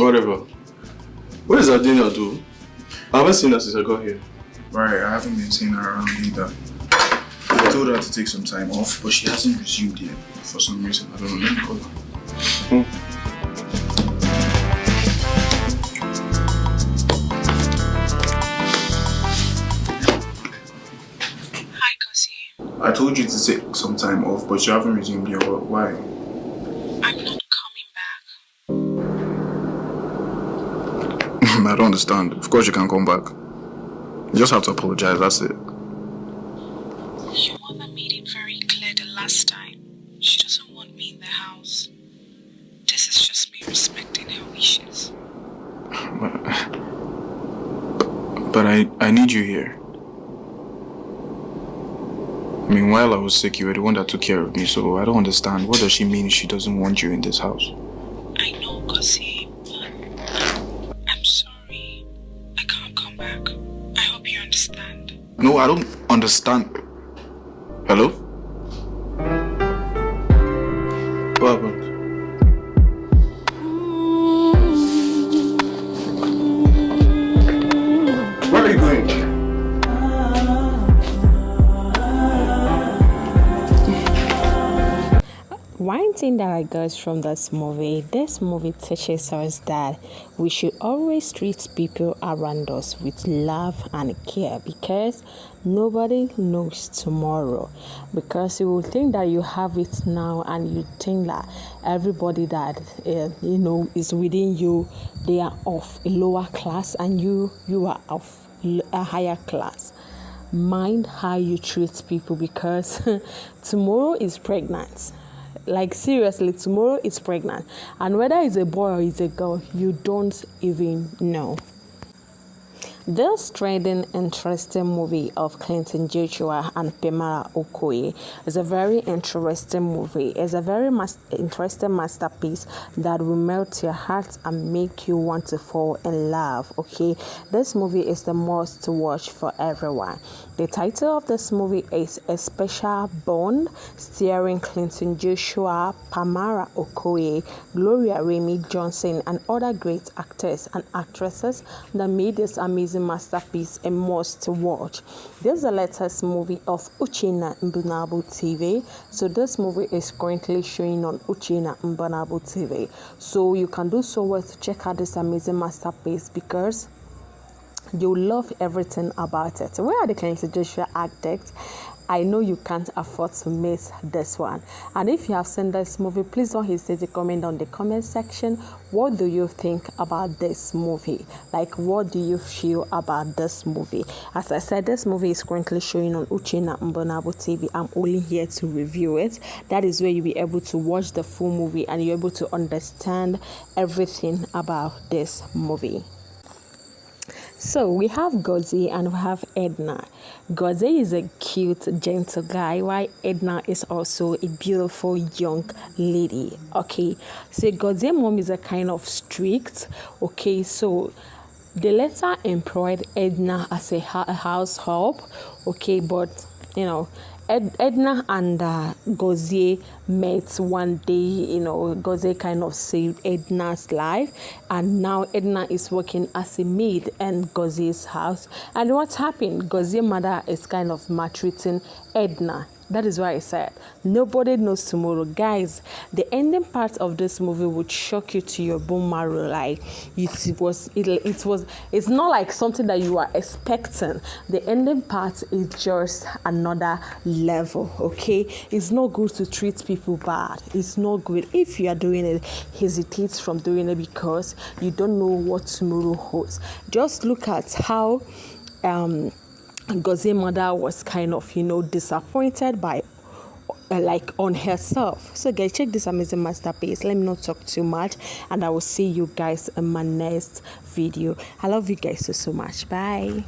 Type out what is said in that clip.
Whatever. What is Adina do? I haven't seen her since I got here. Right, I haven't been seeing her around either. I told her to take some time off, but she hasn't resumed yet. For some reason, I don't know. Let me call her. Hi, Kosi. I told you to take some time off, but you haven't resumed yet. Why? I'm not coming back. I don't understand. Of course you can come back. You just have to apologize, that's it. Your mother made it very clear the last time. She doesn't want me in the house. This is just me respecting her wishes. But I need you here. I mean, while I was sick, you were the one that took care of me, so I don't understand. What does she mean she doesn't want you in this house? I know, Kosi, but I'm sorry. I can't come back. I hope you understand. No, I don't understand. Hello? What happened? Where are you going? One thing that I got from this movie teaches us that we should always treat people around us with love and care, because nobody knows tomorrow. Because you will think that you have it now, and you think that everybody that is within you, they are of a lower class, and you are of a higher class. Mind how you treat people, because tomorrow is pregnant. Like, seriously, tomorrow is pregnant, and whether it's a boy or it's a girl, you don't even know. This trending, interesting movie of Clinton Joshua and Pamela Okoye is a very interesting movie. It's a very interesting masterpiece that will melt your heart and make you want to fall in love. Okay, this movie is the must to watch for everyone. The title of this movie is A Special Bond, starring Clinton Joshua, Pamela Okoye, Gloria Johnson, and other great actors and actresses that made this amazing masterpiece a must to watch. This is the latest movie of Uwechi na Mbunabo TV. So this movie is currently showing on Uwechi na Mbunabo TV. So you can do so well to check out this amazing masterpiece, because you love everything about it. Where are the Clinton Joshua actors? I know you can't afford to miss this one. And if you have seen this movie, please don't hesitate to comment on the comment section. What do you think about this movie? Like, what do you feel about this movie? As I said, this movie is currently showing on Uwechi na Mbunabo TV. I'm only here to review it. That is where you'll be able to watch the full movie and you're able to understand everything about this movie. So we have Gozi and we have Edna. Gozi is a cute, gentle guy, while Edna is also a beautiful young lady. Okay, so Gozi's mom is a kind of strict. Okay, so they later employed Edna as a house help. Okay, but Edna and Gozi met one day. Gozi kind of saved Edna's life, and now Edna is working as a maid in Gozi's house. And what happened? Gozi's mother is kind of maltreating Edna. That is why I said nobody knows tomorrow. Guys, the ending part of this movie would shock you to your bone marrow. Like, it's not like something that you are expecting. The ending part is just another level. Okay, it's not good to treat people bad. It's not good. If you are doing it, hesitate from doing it, because you don't know what tomorrow holds. Just look at how Gozi's mother was kind of, disappointed by on herself. So guys, check this amazing masterpiece. Let me not talk too much, and I will see you guys in my next video. I love you guys so much. Bye.